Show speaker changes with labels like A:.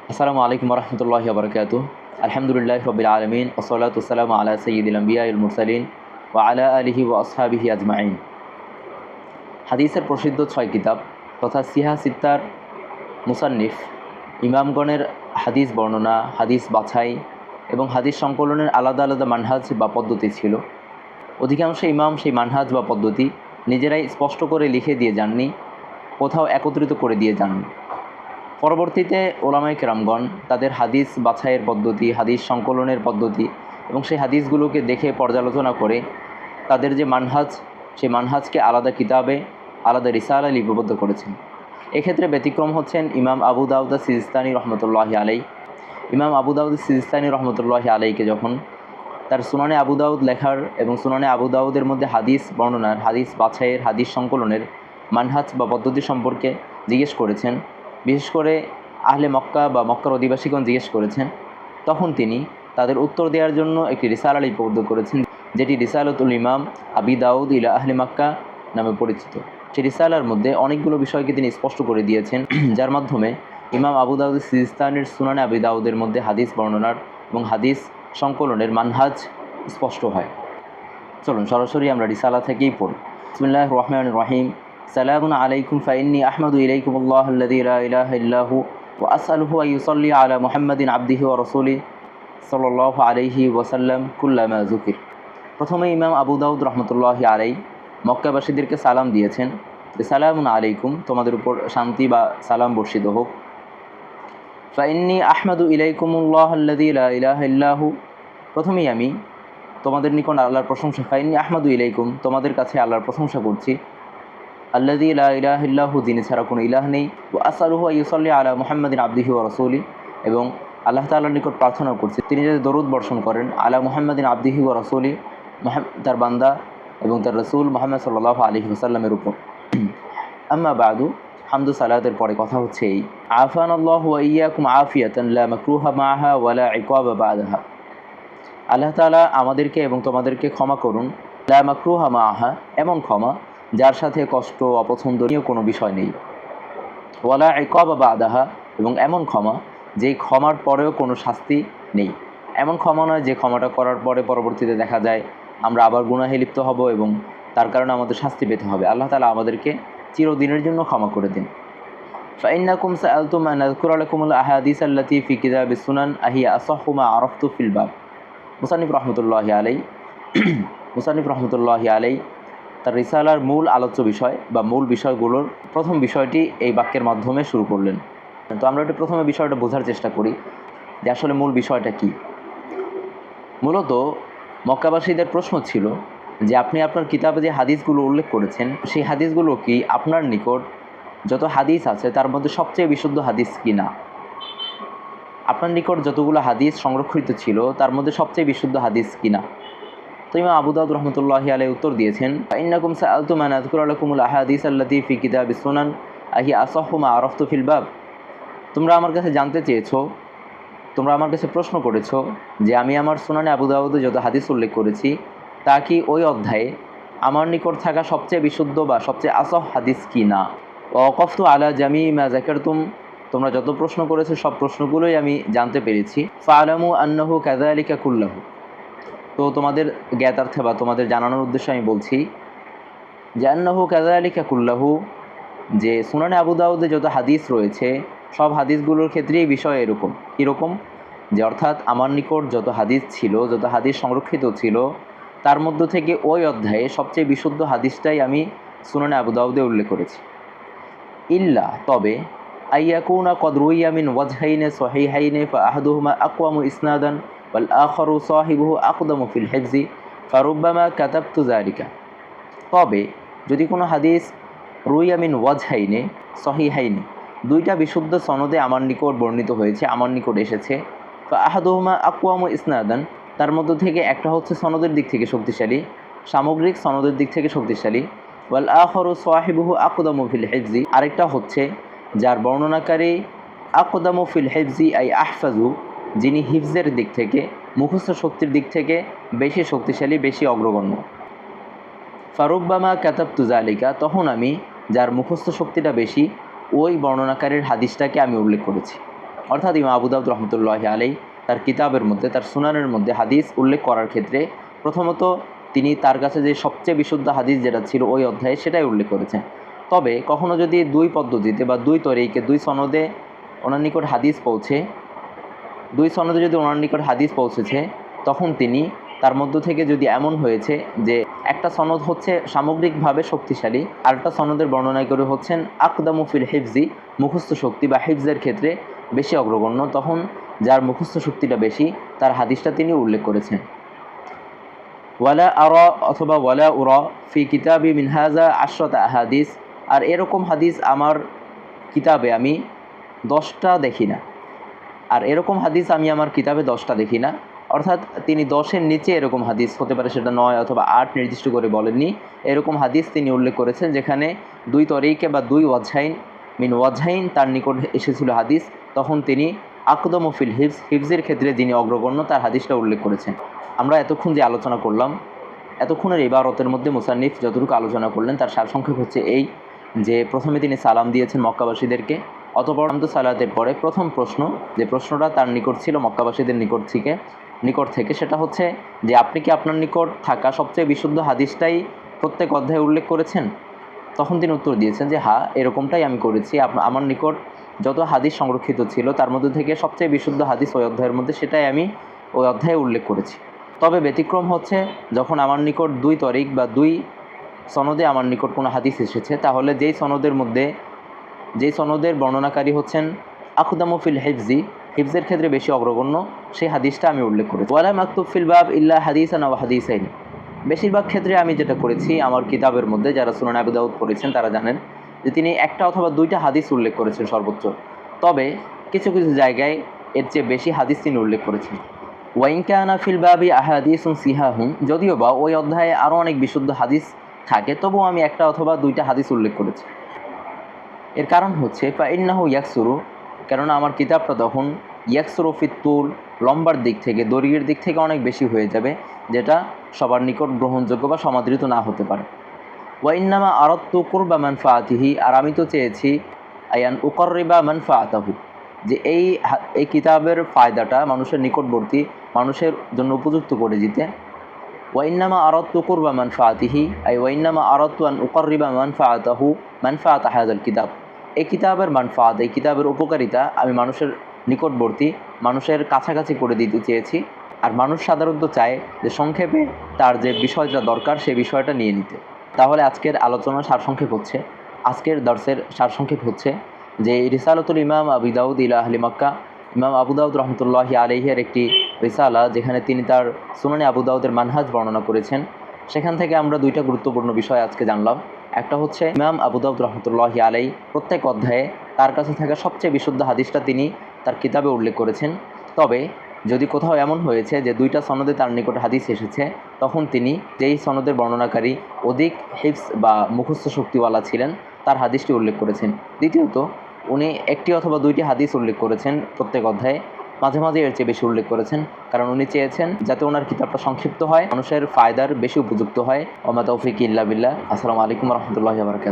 A: আসসালামু আলাইকুম রহমতুল্লাহি বারকাতুহ। আলহামদুলিল্লাহ রবিল আলমিন ওসলাতাম আলা সঈদুল আম্বিয়াল মুরসালিন ওয়া আলা আলিহি ওয়া আসহাবিহি আজমাইন। হাদিসের প্রসিদ্ধ 6 কিতাব তথা সিহা সিত্তার মুসান্নিফ ইমামগণের হাদিস বর্ণনা, হাদিস বাছাই এবং হাদিস সংকলনের আলাদা আলাদা মানহাজ বা পদ্ধতি ছিল। অধিকাংশ ইমাম সেই মানহাজ বা পদ্ধতি নিজেরাই স্পষ্ট করে লিখে দিয়ে যাননি, কোথাও একত্রিত করে দিয়ে যাননি। পরবর্তীতে ওলামায়ে কেরামগণ তাদের হাদিস বাছাইয়ের পদ্ধতি, হাদিস সংকলনের পদ্ধতি এবং সেই হাদিসগুলোকে দেখে পর্যালোচনা করে তাদের যে মানহাজ, সেই মানহাজকে আলাদা কিতাবে, আলাদা রিসালা লিপিবদ্ধ করেছেন। এক্ষেত্রে ব্যতিক্রম হচ্ছেন ইমাম আবু দাউদ সিজিস্তানি রহমতুল্লাহি আলাই। ইমাম আবু দাউদ সিজিস্তানি রহমতুল্লাহি আলাইকে যখন তার সুনানে আবু দাউদ লেখার এবং সুনানে আবু দাউদের মধ্যে হাদিস বর্ণনার, হাদিস বাছাইয়ের, হাদিস সংকলনের মানহাজ বা পদ্ধতি সম্পর্কে জিজ্ঞেস করেছেন, বিশেষ করে আহলে মক্কা বা মক্কার অধিবাসীগণ জিজ্ঞেস করেছেন, তখন তিনি তাদের উত্তর দেওয়ার জন্য একটি রিসালা লিপিবদ্ধ করেছেন, যেটি রিসালাতুল ইমাম আবি দাউদ ইলা আহলে মক্কা নামে পরিচিত। সেই রিসালার মধ্যে অনেকগুলো বিষয়কে তিনি স্পষ্ট করে দিয়েছেন, যার মাধ্যমে ইমাম আবু দাউদ সিজিস্তানির সুনানে আবি দাউদের মধ্যে হাদিস বর্ণনার এবং হাদিস সংকলনের মানহাজ স্পষ্ট হয়। চলুন সরাসরি আমরা রিসালা থেকেই পড়ি। বিসমিল্লাহির রহমানির রহিম। সালামুন আলাইকুম ফাইন্নি আহমাদু ইলাইকুমুল্লাহ আল্লাযী লা ইলাহা ইল্লাহু ওয়া আসআলুহু আন ইউসাল্লি আলা মুহাম্মাদিন আবদিহি ওয়া রাসূলিহি সাল্লাল্লাহু আলাইহি ওয়াসাল্লাম কুল্লামা যুকির। প্রথমে ইমাম আবু দাউদ রহমতুল্লাহি আলাই মক্কাবাসীদেরকে সালাম দিয়েছেন, সালামুন আলাইকুম, তোমাদের উপর শান্তি বা সালাম বর্ষিত হোক। ফাইন্নি আহমাদু ইলাইকুমুল্লাহ আল্লাযী লা ইলাহা ইল্লাহু, প্রথমেই আমি তোমাদের নিকট আল্লাহর প্রশংসা, ফাইন্নি আহমাদু ইলাইকুম, তোমাদের কাছে আল্লাহর প্রশংসা করছি, আল্লাযী লা ইলাহা ইল্লাহু, যিনি ছাড়া কোনো ইলাহ নেই, ওয়া আসআলুহু আন ইউসাল্লি আলা মুহাম্মাদিন আবদিহি ওয়া রাসূলিহি, এবং আল্লাহ তাআলার নিকট প্রার্থনা করছি তিনি যাতে দরুদ বর্ষণ করেন আলা মুহাম্মাদিন আবদিহি ওয়া রাসূলিহি, তার বান্দা এবং তার রাসূল মুহাম্মদ সাল্লাল্লাহু আলাইহি ওয়াসাল্লামের উপর। আম্মা বাদু, হামদু সালাতের পরে কথা হচ্ছে এই, আফানাল্লাহু ওয়া ইয়্যাকুম আফিয়াতান লা মাকরুহা মাআহা ওয়া লা ইকাবা বা'দাহা, আল্লাহ তাআলা আমাদেরকে এবং তোমাদেরকে ক্ষমা করুন, লা মাকরুহা মাআহা, এমন ক্ষমা যার সাথে কষ্ট, অপছন্দনীয় কোনো বিষয় নেই, ওয়া লা ইকাবা বা'দাহা, এবং এমন ক্ষমা যেই ক্ষমার পরেও কোনো শাস্তি নেই। এমন ক্ষমা নয় যে ক্ষমাটা করার পরে পরবর্তীতে দেখা যায় আমরা আবার গুনাহে লিপ্ত হব এবং তার কারণে আমাদের শাস্তি পেতে হবে। আল্লাহ তাআলা আমাদেরকে চিরদিনের জন্য ক্ষমা করে দিন। ফাইন্নাকুম সাআলতুম আন আযকুরা লাকুমুল আহাদিস আল্লাতী ফি কিতাবিস সুনান আহিয়া আসাহহু মা আরাফতু ফিল বাব। মুসান্নিফ রহমতুল্লাহি আলাই তার রিসালার মূল আলোচ্য বিষয় বা মূল বিষয়গুলোর প্রথম বিষয়টি এই বাক্যের মাধ্যমে শুরু করলেন। তো আমরা একটু প্রথমে বিষয়টা বোঝার চেষ্টা করি যে আসলে মূল বিষয়টা কি। মূলত মক্কাবাসীদের প্রশ্ন ছিল যে আপনি আপনার কিতাবে যে হাদিসগুলো উল্লেখ করেছেন, সেই হাদিসগুলো কি আপনার নিকট যত হাদিস আছে তার মধ্যে সবচেয়ে বিশুদ্ধ হাদিস কি না? আপনার নিকট যতগুলো হাদিস সংরক্ষিত ছিল তার মধ্যে সবচেয়ে বিশুদ্ধ হাদিস কি না? তো ইমাম আবু দাউদ রহমতুল্লাহি আলাইহি উত্তর দিয়েছেন, ইন্নাকুম সাআলতুম আন আযকুরা লাকুমুল আহাদিস আল্লাতী ফি কিতাবিস সুনান আহিয়া আসাহহু মা আরাফতু ফিল বাব। তোমরা আমার কাছে জানতে চেয়েছো, তোমরা আমার কাছে প্রশ্ন করেছো যে আমি আমার সুনানে আবু দাউদে যত হাদিস উল্লেখ করেছি তা কি ওই অধ্যায়ে আমার নিকট থাকা সবচেয়ে বিশুদ্ধ বা সবচেয়ে আসহ হাদিস কি না? ওয়াকাফতু আলা জামি মা যাকারতুম, তোমরা যত প্রশ্ন করেছো সব প্রশ্নগুলোই আমি জানতে পেরেছি। ফাআলামু আন্নাহু কাযালিকা কুল্লাহু, তো তোমাদের জ্ঞাতার্থে বা তোমাদের জানানোর উদ্দেশ্যে আমি বলছি যে আন্নাহু কাযালিকা কুল্লাহু, যে সুনানে আবু দাউদে যত হাদিস রয়েছে সব হাদিসগুলোর ক্ষেত্রেই বিষয় এরকম। কীরকম? যে অর্থাৎ আমার নিকট যত হাদিস ছিল, যত হাদিস সংরক্ষিত ছিল তার মধ্য থেকে ওই অধ্যায়ে সবচেয়ে বিশুদ্ধ হাদিসটাই আমি সুনানে আবু দাউদে উল্লেখ করেছি। ইল্লা, তবে, আইয়াকুনা কদ রুইয়া মিন ওয়াজহাইনি সহিহাইনি ফাআহাদুহুমা আকওয়ামু ইসনাদান ওয়াল আখারু সাহিবুহু আকদামু ফিল হিফজি ফারুব্বামা কাতাবতু যালিকা, তবে যদি কোনো হাদিস রুইয়া মিন ওয়াজহাইনি সহিহাইনি, দুইটা বিশুদ্ধ সনদে আমার নিকট বর্ণিত হয়েছে, আমার নিকট এসেছে, ফাআহাদুহুমা আকওয়ামু ইসনাদান, তার মধ্য থেকে একটা হচ্ছে সনদের দিক থেকে শক্তিশালী, সামগ্রিক সনদের দিক থেকে শক্তিশালী, ওয়াল আখারু সাহিবুহু আকদামু ফিল হিফজি, আরেকটা হচ্ছে যার বর্ণনাকারী আকদামু ফিল হিফজি আই আহফাজু, যিনি হিফজের দিক থেকে, মুখস্থ শক্তির দিক থেকে বেশি শক্তিশালী, বেশি অগ্রগণ্য। ফারুব্বামা কাতাবতু যালিকা, তখন আমি যার মুখস্থ শক্তিটা বেশি ওই বর্ণনাকারীর হাদিসটাকে আমি উল্লেখ করেছি। অর্থাৎ ইমাম আবু দাউদ রহমতুল্লাহি আলাইহি তার কিতাবের মধ্যে, তার সুনানের মধ্যে হাদিস উল্লেখ করার ক্ষেত্রে প্রথমত তিনি তার কাছে যে সবচেয়ে বিশুদ্ধ হাদিস যেটা ছিল ওই অধ্যায়ে সেটাই উল্লেখ করেছেন। তবে কখনো যদি দুই পদ্ধতিতে বা দুই তরিকে দুই সনদে ওনার নিকট হাদিস পৌঁছে, দুই সনদে যদি ওনার নিকট হাদিস পৌঁছেছে, তখন তিনি তার মধ্য থেকে যদি এমন হয়েছে যে একটা সনদ হচ্ছে সামগ্রিকভাবে শক্তিশালী, আরেকটা সনদের বর্ণনা করে হচ্ছেন আকদামু ফিল হিফজি, মুখস্থ শক্তি বা হিফজের ক্ষেত্রে বেশি অগ্রগণ্য, তখন যার মুখস্থ শক্তিটা বেশি তার হাদিসটা তিনি উল্লেখ করেছেন। ওয়ালা আরা অথবা ওয়ালা উরা ফি কিতাবি মিনহাজা আশরাত আহাদিস, আর এরকম হাদিস আমার কিতাবে আমি 10টা দেখি না, আর এরকম হাদিস আমি আমার কিতাবে 10টা দেখি না, অর্থাৎ তিনি 10-এর নিচে এরকম হাদিস হতে পারে, সেটা 9 অথবা 8 নির্দিষ্ট করে বলেননি, এরকম হাদিস তিনি উল্লেখ করেছেন যেখানে দুই তরিকে বা দুই ওয়াজহাইন মিন ওয়াজহাইন তার নিকট এসেছিল হাদিস, তখন তিনি আকদম ফিল হিফজ, হিফজের ক্ষেত্রে যিনি অগ্রগণ্য তার হাদিসটা উল্লেখ করেছেন। আমরা এতক্ষণ যে আলোচনা করলাম, এতক্ষণের ইবারতের মধ্যে মুসান্নিফ যতটুকু আলোচনা করলেন তার সারসংক্ষেপ হচ্ছে এই যে প্রথমে তিনি সালাম দিয়েছেন মক্কাবাসীদেরকে, অতঃপর হামদু সালাতের পরে প্রথম প্রশ্ন, যে প্রশ্নটা তার নিকট ছিল মক্কাবাসীদের নিকট থেকে সেটা হচ্ছে যে আপনি কি আপনার নিকট থাকা সবচেয়ে বিশুদ্ধ হাদিসটাই প্রত্যেক অধ্যায়ে উল্লেখ করেছেন? তখন তিনি উত্তর দিয়েছেন যে হ্যাঁ, এরকমটাই আমি করেছি, আমার নিকট যত হাদিস সংরক্ষিত ছিল তার মধ্যে থেকে সবচেয়ে বিশুদ্ধ হাদিস ওই অধ্যায়ের মধ্যে, সেটাই আমি ওই অধ্যায়ে উল্লেখ করেছি। তবে ব্যতিক্রম হচ্ছে যখন আমার নিকট দুই তরিক বা দুই সনদে আমার নিকট কোনো হাদিস এসেছে, তাহলে যেই সনদের বর্ণনাকারী হচ্ছেন আকদামু ফিল হিফজি, হিফজের ক্ষেত্রে বেশি অগ্রগণ্য, সেই হাদিসটা আমি উল্লেখ করেছি। ওয়ালা মাকতুব ফিল বাব ইল্লা হাদিসান ওয়া হাদিসাইন, বেশিরভাগ ক্ষেত্রে আমি যেটা করেছি আমার কিতাবের মধ্যে, যারা সুনান আবু দাউদ পড়েছেন তারা জানেন যে তিনি একটা অথবা দুইটা হাদিস উল্লেখ করেছেন সর্বোচ্চ, তবে কিছু কিছু জায়গায় এর চেয়ে বেশি হাদিস তিনি উল্লেখ করেছেন। ওয়াইন কানা ফিল বাবি আহাদিসুন সিহাহুন, যদিও বা ওই অধ্যায়ে আরও অনেক বিশুদ্ধ হাদিস থাকে, তবুও আমি একটা অথবা দুইটা হাদিস উল্লেখ করেছি। এর কারণ হচ্ছে ফাইন্নাহু ইয়াকসুরু, কেননা আমার কিতাবটা তখন ইয়াকসুরু ফিত্তুল, লম্বার দিক থেকে, দৈর্ঘ্যের দিক থেকে অনেক বেশি হয়ে যাবে, যেটা সবার নিকট গ্রহণযোগ্য বা সমাদৃত না হতে পারে। ওয়াইন্নামা আরাদতু কুরবা মানফাআতিহি, আর আমি তো চেয়েছি আয়ান উকররিবা মানফাআতাহু, যে এই কিতাবের ফায়দাটা মানুষের নিকটবর্তী, মানুষের জন্য উপযুক্ত করে দিতে। ওয়াইন্নামা আরাদতু কুরবা মানফাআতিহি আই ওয়াইন্নামা আরাদতু আন উকররিবা মানফাআত হাযাল কিতাব, এই কিতাবের মানফাআত, এই কিতাবের উপকারিতা আমি মানুষের নিকটবর্তী, মানুষের কাছাকাছি করে দিতে চেয়েছি। আর মানুষ সাধারণত চায় যে সংক্ষেপে তার যে বিষয়টা দরকার সেই বিষয়টা নিয়ে নিতে। তাহলে আজকের আলোচনার আজকের দর্সের সারসংক্ষেপ হচ্ছে যে রিসালাতুল ইমাম আবু দাউদ ইলা আহলি মক্কা, ইমাম আবু দাউদ রহমতুল্লাহি আলাইহির একটি রিসালা, যেখানে তিনি তার সুনানে আবু দাউদের মানহাজ বর্ণনা করেছেন। সেখান থেকে আমরা দুইটা গুরুত্বপূর্ণ বিষয় আজকে জানলাম। একটা হচ্ছে ইমাম আবু দাউদ রহমতুল্লাহি আলাইহি প্রত্যেক অধ্যায়ে তার কাছে থাকা সবচেয়ে বিশুদ্ধ হাদিসটা তিনি তার কিতাবে উল্লেখ করেছেন। তবে যদি কোথাও এমন হয়েছে যে দুইটা সনদে তার নিকট হাদিস এসেছে, তখন তিনি যেই সনদের বর্ণনাকারী অধিক হিফজ বা মুখস্থ শক্তিওয়ালা ছিলেন তার হাদিসটি উল্লেখ করেছেন। দ্বিতীয়ত, উনি একটি অথবা দুইটি হাদিস উল্লেখ করেছেন প্রত্যেক অধ্যায়ে, মাঝে মাঝে এর চেয়ে বেশি উল্লেখ করেছেন, কারণ উনি চেয়েছেন যাতে ওনার কিতাবটা সংক্ষিপ্ত হয়, মানুষের ফায়দার বেশি উপযুক্ত হয়। ওমা তৌফিক ইল্লা বিল্লাহ। আসসালামু আলাইকুম ওয়া রাহমাতুল্লাহি ওয়া বারাকাতুহু।